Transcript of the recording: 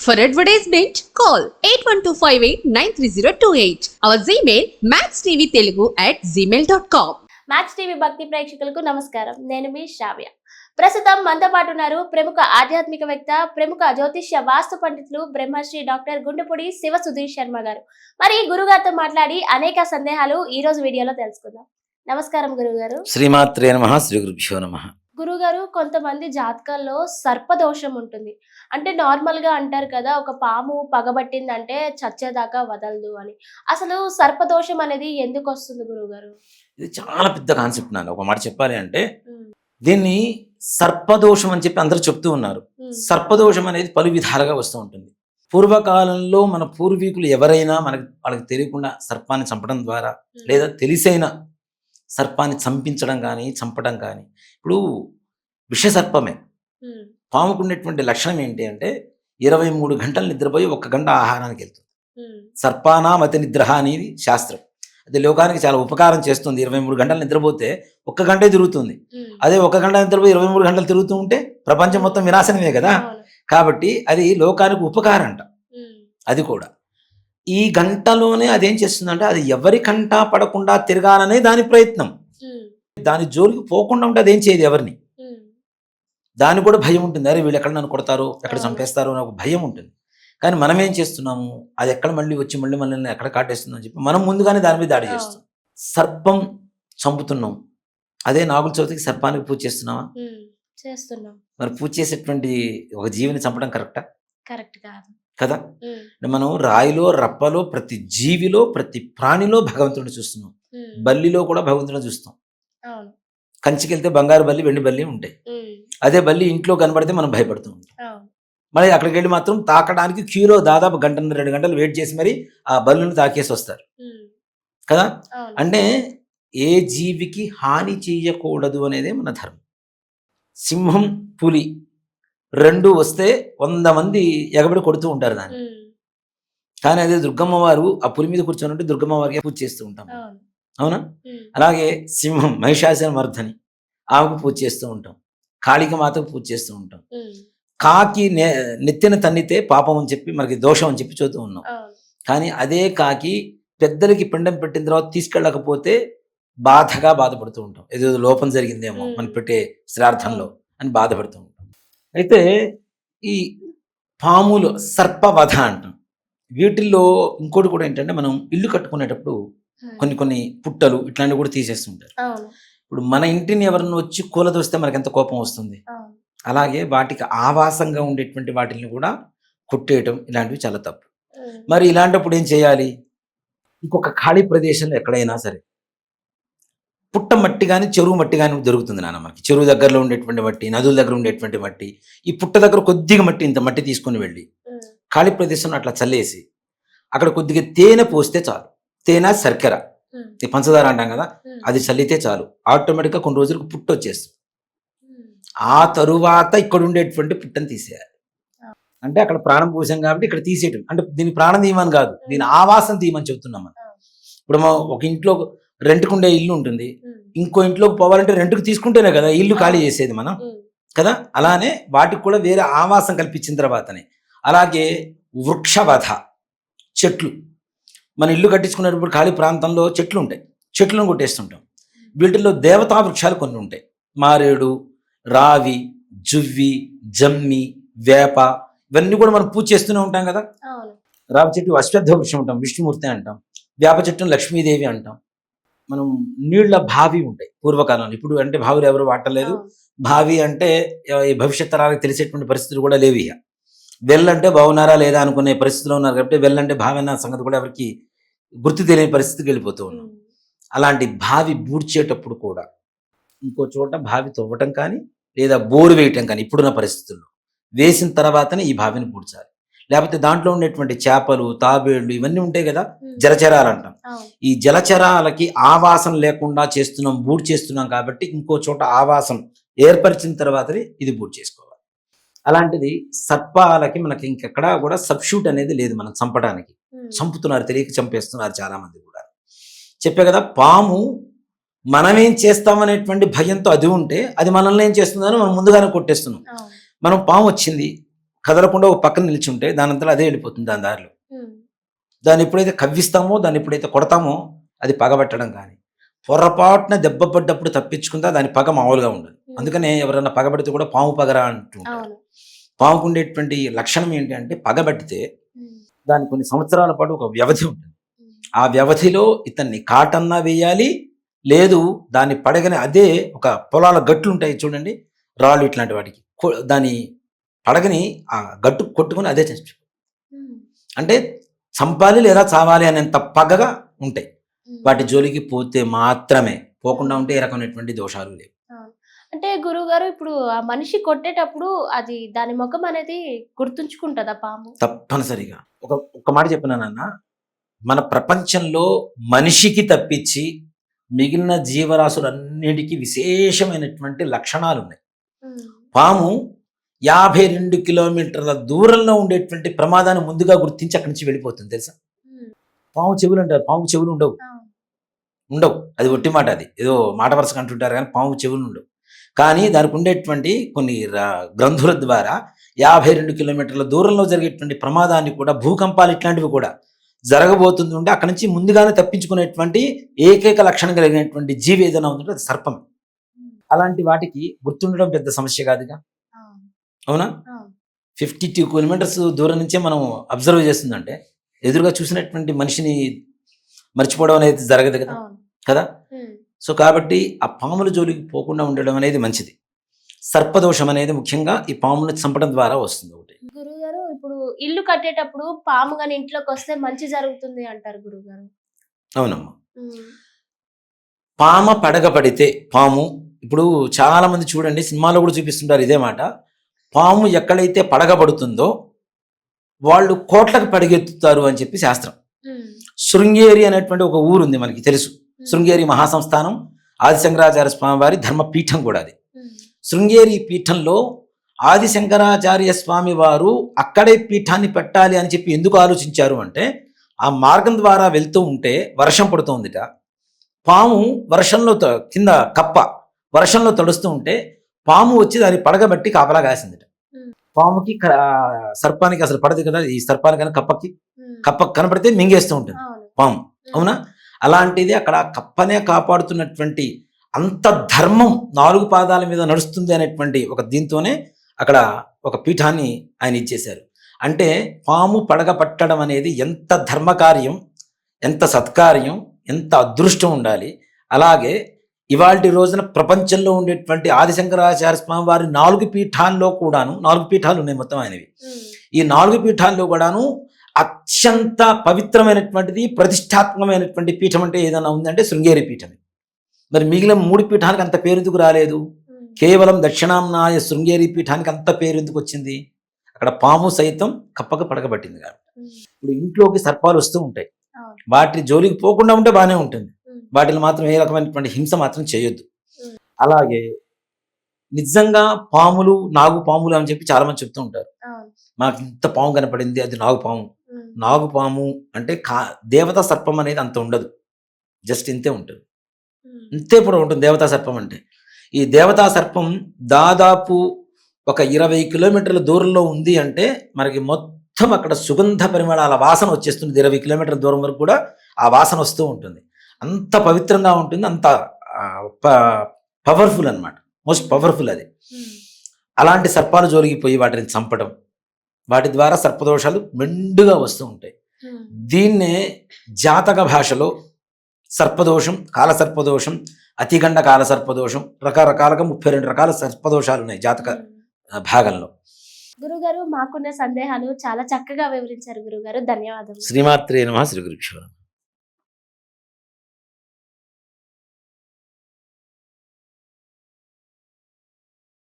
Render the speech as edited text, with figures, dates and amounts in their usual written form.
For advertisement, call 8125893028. Our Gmail maxtvtelugu@gmail.com. Max TV భక్తి ప్రేక్షకులకు నమస్కారం. నేను మీ శ్రావ్య. ప్రస్తుతం మనతో పాటు ఉన్నారు ప్రముఖ ఆధ్యాత్మికవేత్త, ప్రముఖ జ్యోతిష్య వాస్తు పండితులు బ్రహ్మశ్రీ డాక్టర్ గుండుపూడి శివ సుధీర్ శర్మ గారు. మరి గురుగారితో మాట్లాడి అనేక సందేహాలు ఈ రోజు వీడియోలో తెలుసుకుందాం. నమస్కారం గురుగారు. శ్రీమాత్రే నమః, శ్రీ గురుభ్యో నమః. గురుగారు, కొంతమంది జాతకాల్లో సర్పదోషం ఉంటుంది. అంటే నార్మల్ గా అంటారు కదా, ఒక పాము పగబట్టిందంటే చచ్చేదాకా వదలదు అని. అసలు సర్పదోషం అనేది ఎందుకు వస్తుంది గురుగారు? ఇది చాలా పెద్ద కాన్సెప్ట్. నాన్న ఒక మాట చెప్పాలి అంటే దీన్ని సర్పదోషం అని చెప్పి అందరూ చెప్తూ ఉన్నారు. సర్పదోషం అనేది పలు విధాలుగా వస్తూ ఉంటుంది. పూర్వకాలంలో మన పూర్వీకులు ఎవరైనా వాళ్ళకి తెలియకుండా సర్పాన్ని చంపడం ద్వారా, లేదా తెలిసైన సర్పాన్ని చంపించడం కానీ చంపడం కానీ. ఇప్పుడు విషసర్పమే, పాముకు ఉన్నటువంటి లక్షణం ఏంటి అంటే 23 గంటలు నిద్రపోయి 1 గంట ఆహారానికి వెళ్తుంది. సర్పానామతి నిద్ర అనేది శాస్త్రం. అది లోకానికి చాలా ఉపకారం చేస్తుంది. 23 గంటలు నిద్రపోతే 1 గంటే తిరుగుతుంది. అదే 1 గంట నిద్రపోయి 23 గంటలు తిరుగుతూ ఉంటే ప్రపంచం మొత్తం వినాశనమే కదా. కాబట్టి అది లోకానికి ఉపకారం అంట. అది కూడా ఈ గంటలోనే అదేం చేస్తుందంటే, అది ఎవరి కంటా పడకుండా తిరగాలనే దాని ప్రయత్నం. దాని జోలికి పోకుండా ఉంటే అదేం చేయదు ఎవరిని. దానికి కూడా భయం ఉంటుంది. అరే వీళ్ళు ఎక్కడ నన్ను కొడతారో, ఎక్కడ చంపేస్తారో అని ఒక భయం ఉంటుంది. కానీ మనం ఏం చేస్తున్నాము, అది ఎక్కడ మళ్ళీ వచ్చి మనల్ని ఎక్కడ కాటేస్తుందని చెప్పి మనం ముందుగానే దాని మీద దాడి చేస్తాం. సర్పం చంపుతున్నాం. అదే నాగుల చవితికి సర్పానికి పూజ చేస్తున్నావా? చేస్తున్నాం. మరి పూజ చేసేటువంటి ఒక జీవిని చంపడం కరెక్టా? కరెక్ట్ కాదు కదా. మనం రాయిలో, రప్పలో, ప్రతి జీవిలో, ప్రతి ప్రాణిలో భగవంతుడిని చూస్తున్నాం. బల్లిలో కూడా భగవంతుడిని చూస్తాం. కంచికి వెళ్తే బంగారు బల్లి, వెండి బల్లి ఉంటాయి. అదే బల్లి ఇంట్లో కనబడితే మనం భయపడుతూ ఉంటాం. మరి అక్కడికి వెళ్ళి మాత్రం తాకడానికి క్యూలో దాదాపు 1.5-2 గంటలు వెయిట్ చేసి మరి ఆ బల్లుని తాకేసి వస్తారు కదా. అంటే ఏ జీవికి హాని చేయకూడదు అనేదే మన ధర్మం. సింహం, పులి 2 వస్తే 100 మంది ఎగబడి కొడుతూ ఉంటారు దాన్ని. కానీ అదే దుర్గమ్మ వారు ఆ పులి మీద కూర్చొని ఉంటే దుర్గమ్మ వారికి పూజ చేస్తూ ఉంటాం, అవునా? అలాగే సింహం మహిషాసుర మర్దని, ఆమెకు పూజ చేస్తూ ఉంటాం. కాళిక మాతకు పూజ చేస్తూ ఉంటాం. కాకి నెత్తిన తన్నితే పాపం అని చెప్పి మనకి దోషం అని చెప్పి చూస్తూ ఉన్నాం. కానీ అదే కాకి పెద్దలకి పిండం పెట్టిన తర్వాత తీసుకెళ్ళకపోతే బాధగా బాధపడుతూ ఉంటాం. ఏదో లోపం జరిగిందేమో మనం పెట్టే శ్రార్థంలో అని బాధపడుతూ ఉంటాం. అయితే ఈ పాములు సర్పవధ అంటాం. వీటిల్లో ఇంకోటి కూడా ఏంటంటే, మనం ఇల్లు కట్టుకునేటప్పుడు కొన్ని పుట్టలు ఇట్లాంటివి కూడా తీసేస్తుంటారు. ఇప్పుడు మన ఇంటిని ఎవరన్నా వచ్చి కూలదోస్తే మనకి ఎంత కోపం వస్తుంది. అలాగే వాటికి ఆవాసంగా ఉండేటువంటి వాటిని కూడా కొట్టేయటం ఇలాంటివి చాలా తప్పు. మరి ఇలాంటప్పుడు ఏం చేయాలి? ఇంకొక ఖాళీ ప్రదేశంలో ఎక్కడైనా సరే పుట్ట మట్టి కానీ చెరువు మట్టి కానీ దొరుకుతుంది నాన్న మనకి. చెరువు దగ్గరలో ఉండేటువంటి మట్టి, నదుల దగ్గర ఉండేటువంటి మట్టి, ఈ పుట్ట దగ్గర కొద్దిగా మట్టి, ఇంత మట్టి తీసుకొని వెళ్ళి ఖాళీ ప్రదేశంలో అట్లా చల్లేసి అక్కడ కొద్దిగా తేనె పోస్తే చాలు. తేనె, శర్కర, పంచదార అంటాం కదా, అది చల్లితే చాలు. ఆటోమేటిక్గా కొన్ని రోజులకు పుట్ట వచ్చేస్తుంది. ఆ తరువాత ఇక్కడ ఉండేటువంటి పుట్టని తీసేయాలి. అంటే అక్కడ ప్రాణం పోసాం కాబట్టి ఇక్కడ తీసేయటం. అంటే దీని ప్రాణం తీయమని కాదు, దీని ఆవాసం తీయమని చెప్తున్నాం మనం. ఇప్పుడు ఒక ఇంట్లో రెంట్కుండే ఇల్లు ఉంటుంది, ఇంకో ఇంట్లోకి పోవాలంటే రెంట్కు తీసుకుంటేనే కదా ఇల్లు ఖాళీ చేసేది మనం కదా. అలానే వాటికి కూడా వేరే ఆవాసం కల్పించిన తర్వాతనే. అలాగే వృక్షవధ, చెట్లు. మన ఇల్లు కట్టించుకునేటప్పుడు ఖాళీ ప్రాంతంలో చెట్లు ఉంటాయి, చెట్లను కొట్టేస్తుంటాం. వీటిల్లో దేవతా వృక్షాలు కొన్ని ఉంటాయి. మారేడు, రావి, జువ్వి, జమ్మి, వేప, ఇవన్నీ కూడా మనం పూజ చేస్తూనే ఉంటాం కదా. రావి చెట్టు అశ్వత్థ వృక్షం అంటాం, విష్ణుమూర్తి అంటాం. వేప చెట్టును లక్ష్మీదేవి అంటాం. మనం నీళ్ల బావి ఉంటాయి పూర్వకాలంలో. ఇప్పుడు అంటే బావిలు ఎవరు వాడలేదు. బావి అంటే ఈ భవిష్యత్ తరాలకు తెలిసేటువంటి పరిస్థితులు కూడా లేవు. ఇక వెళ్ళంటే బాగున్నారా లేదా అనుకునే పరిస్థితిలో ఉన్నారు కాబట్టి వెళ్ళంటే బావి అన్న సంగతి కూడా ఎవరికి గుర్తు తెలియని పరిస్థితికి వెళ్ళిపోతూ ఉన్నాం. అలాంటి బావి బూడ్చేటప్పుడు కూడా ఇంకో చోట బావి తవ్వటం కానీ లేదా బోరు వేయటం కానీ ఇప్పుడున్న పరిస్థితుల్లో వేసిన తర్వాతనే ఈ బావిని పూడ్చాలి. లేకపోతే దాంట్లో ఉండేటువంటి చేపలు, తాబేళ్లు ఇవన్నీ ఉంటాయి కదా, జలచరాలు అంటాం. ఈ జలచరాలకి ఆవాసం లేకుండా చేస్తున్నాం, బూడ్ చేస్తున్నాం కాబట్టి ఇంకో చోట ఆవాసం ఏర్పరిచిన తర్వాతనే ఇది బూడ్ చేసుకోవాలి. అలాంటిది సర్పాలకి మనకి ఇంకెక్కడా కూడా సబ్స్టిట్యూట్ అనేది లేదు మనం చంపడానికి. చంపుతున్నారు, తెలియక చంపేస్తున్నారు చాలా మంది కూడా. చెప్పే కదా, పాము మనమేం చేస్తామనేటువంటి భయంతో అది ఉంటే అది మనల్ని ఏం చేస్తుందని మనం ముందుగానే కొట్టేస్తున్నాం. మనం పాము వచ్చింది, కదలకుండా ఒక పక్కన నిల్చుంటే దాని అంతా అదే వెళ్ళిపోతుంది దాని దారిలో. దాన్ని ఎప్పుడైతే కవ్విస్తామో, దాన్ని ఎప్పుడైతే కొడతామో అది పగబెట్టడం కానీ, పొరపాటున దెబ్బ పడ్డప్పుడు తప్పించుకుందా దాని పగ మామూలుగా ఉండదు. అందుకనే ఎవరైనా పగబెడితే కూడా పాము పగరా అంటుంటారు. పాముకు ఉండేటువంటి లక్షణం ఏంటి అంటే, పగబెట్టితే దాని కొన్ని సంవత్సరాల పాటు ఒక వ్యవధి ఉంటుంది. ఆ వ్యవధిలో ఇతన్ని కాటన్నా వేయాలి, లేదు దాన్ని పడగని అదే ఒక పొలాల గట్లు ఉంటాయి చూడండి, రాళ్ళు ఇట్లాంటి వాటికి దాని పడగని ఆ గట్టు కొట్టుకుని అదే చచ్చిపో, అంటే చంపాలి లేదా చావాలి అనేంత పగగా ఉంటాయి. వాటి జోలికి పోతే మాత్రమే, పోకుండా ఉంటే ఏ రకమైనటువంటి దోషాలు లేవు. అంటే గురువు గారు, ఇప్పుడు ఆ మనిషి కొట్టేటప్పుడు అది దాని ముఖం అనేది గుర్తుంచుకుంటుందా పాము? తప్పనిసరిగా. ఒక మాట చెప్పినానన్న, మన ప్రపంచంలో మనిషికి తప్పించి మిగిలిన జీవరాశులన్నిటికీ విశేషమైనటువంటి లక్షణాలు ఉన్నాయి. పాము 52 కిలోమీటర్ల దూరంలో ఉండేటువంటి ప్రమాదాన్ని ముందుగా గుర్తించి అక్కడి నుంచి వెళ్ళిపోతుంది తెలుసా. పాము చెవులు అంటారు, పాము చెవులు ఉండవు, అది ఒట్టి మాట, అది ఏదో మాట వరుసగా అంటుంటారు కానీ పాము చెవులు ఉండవు. కానీ దానికి ఉండేటువంటి కొన్ని గ్రంథుల ద్వారా 52 కిలోమీటర్ల దూరంలో జరిగేటువంటి ప్రమాదాన్ని కూడా, భూకంపాలు ఇట్లాంటివి కూడా జరగబోతుంది ఉంటే అక్కడి నుంచి ముందుగానే తప్పించుకునేటువంటి ఏకైక లక్షణం కలిగినటువంటి జీవి ఏదైనా ఉందంటే అది సర్పం. అలాంటి వాటికి గుర్తుండడం పెద్ద సమస్య కాదుగా, అవునా. 52 కిలోమీటర్స్ దూరం నుంచే మనం అబ్జర్వ్ చేస్తుందంటే ఎదురుగా చూసినటువంటి మనిషిని మర్చిపోవడం అనేది జరగదు కదా. సో కాబట్టి ఆ పాముల జోలికి పోకుండా ఉండడం అనేది మంచిది. సర్పదోషం అనేది ముఖ్యంగా ఈ పాములను చంపడం ద్వారా వస్తుంది. ఒకటి గురుగారు, ఇప్పుడు ఇల్లు కట్టేటప్పుడు పాము గాని ఇంట్లోకి వస్తే మంచి జరుగుతుంది అంటారు గురుగారు. అవునమ్మా. పామ పడగ పడితే, పాము ఇప్పుడు చాలా మంది చూడండి సినిమాలో కూడా చూపిస్తుంటారు ఇదే మాట, పాము ఎక్కడైతే పడగబడుతుందో వాళ్ళు కోట్లకు పడిగెత్తుతారు అని చెప్పి శాస్త్రం. శృంగేరి అనేటువంటి ఒక ఊరు ఉంది మనకి తెలుసు, శృంగేరి మహాసంస్థానం, ఆదిశంకరాచార్య స్వామి వారి ధర్మపీఠం కూడా అది. శృంగేరి పీఠంలో ఆదిశంకరాచార్య స్వామి వారు అక్కడే పీఠాన్ని పెట్టాలి అని చెప్పి ఎందుకు ఆలోచించారు అంటే, ఆ మార్గం ద్వారా వెళ్తూ ఉంటే వర్షం పడుతోందిట, పాము వర్షంలో కింద కప్ప వర్షంలో తడుస్తూ ఉంటే పాము వచ్చి దాన్ని పడగబట్టి కాపలా కాసిందిట. పాముకి సర్పానికి అసలు పడదు కదా, ఈ సర్పానికైనా కప్ప కనపడితే మింగేస్తూ ఉంటుంది పాము, అవునా. అలాంటిది అక్కడ కప్పనే కాపాడుతున్నటువంటి అంత ధర్మం 4 పాదాల మీద నడుస్తుంది అనేటువంటి ఒక దీంతోనే అక్కడ ఒక పీఠాన్ని ఆయన ఇచ్చేశారు. అంటే పాము పడగ పట్టడం అనేది ఎంత ధర్మకార్యం, ఎంత సత్కార్యం, ఎంత అదృష్టం ఉండాలి. అలాగే ఇవాల్టి రోజున ప్రపంచంలో ఉండేటువంటి ఆదిశంకరాచార్య స్వామి వారి 4 పీఠాల్లో కూడాను, 4 పీఠాలు ఉన్నాయి మొత్తం ఆయనవి, ఈ 4 పీఠాల్లో కూడాను అత్యంత పవిత్రమైనటువంటిది, ప్రతిష్టాత్మకమైనటువంటి పీఠం అంటే ఏదైనా ఉందంటే శృంగేరి పీఠమే. మరి మిగిలిన 3 పీఠానికి అంత పేరు ఎందుకు రాలేదు? కేవలం దక్షిణాంనాయ శృంగేరి పీఠానికి అంత పేరు ఎందుకు వచ్చింది? అక్కడ పాము సైతం కప్పక పడగబట్టింది కాబట్టి. ఇప్పుడు ఇంట్లోకి సర్పాలు వస్తూ ఉంటాయి, వాటి జోలికి పోకుండా ఉంటే బాగానే ఉంటుంది, వాటిని మాత్రం ఏ రకమైనటువంటి హింస మాత్రం చేయొద్దు. అలాగే నిజంగా పాములు, నాగు పాములు అని చెప్పి చాలా మంది చెప్తూ ఉంటారు, మాకు ఇంత పాము కనపడింది అది నాగుపాము. నాగుపాము అంటే దేవతా సర్పం అనేది అంత ఉండదు, జస్ట్ ఇంతే ఉంటుంది, ఇంతే కూడా ఉంటుంది దేవతా సర్పం అంటే. ఈ దేవతా సర్పం దాదాపు ఒక 20 కిలోమీటర్ల దూరంలో ఉంది అంటే మనకి మొత్తం అక్కడ సుగంధ పరిమళాల వాసన వచ్చేస్తుంది. 20 కిలోమీటర్ల దూరం వరకు కూడా ఆ వాసన వస్తూ ఉంటుంది, అంత పవిత్రంగా ఉంటుంది, అంత పవర్ఫుల్ అన్నమాట, మోస్ట్ పవర్ఫుల్ అది. అలాంటి సర్పాలు జోలిగిపోయి వాటిని చంపడం, వాటి ద్వారా సర్పదోషాలు మెండుగా వస్తూ ఉంటాయి. దీన్నే జాతక భాషలో సర్పదోషం, కాలసర్పదోషం, అతిగండ కాలసర్పదోషం, రకరకాలుగా 32 రకాల సర్పదోషాలు ఉన్నాయి జాతక భాగంలో. గురుగారు, మాకున్న సందేహాలు చాలా చక్కగా వివరించారు గురుగారు, ధన్యవాదాలు. శ్రీమాత్రే నమః. శ్రీ గురుభ్యో నమః.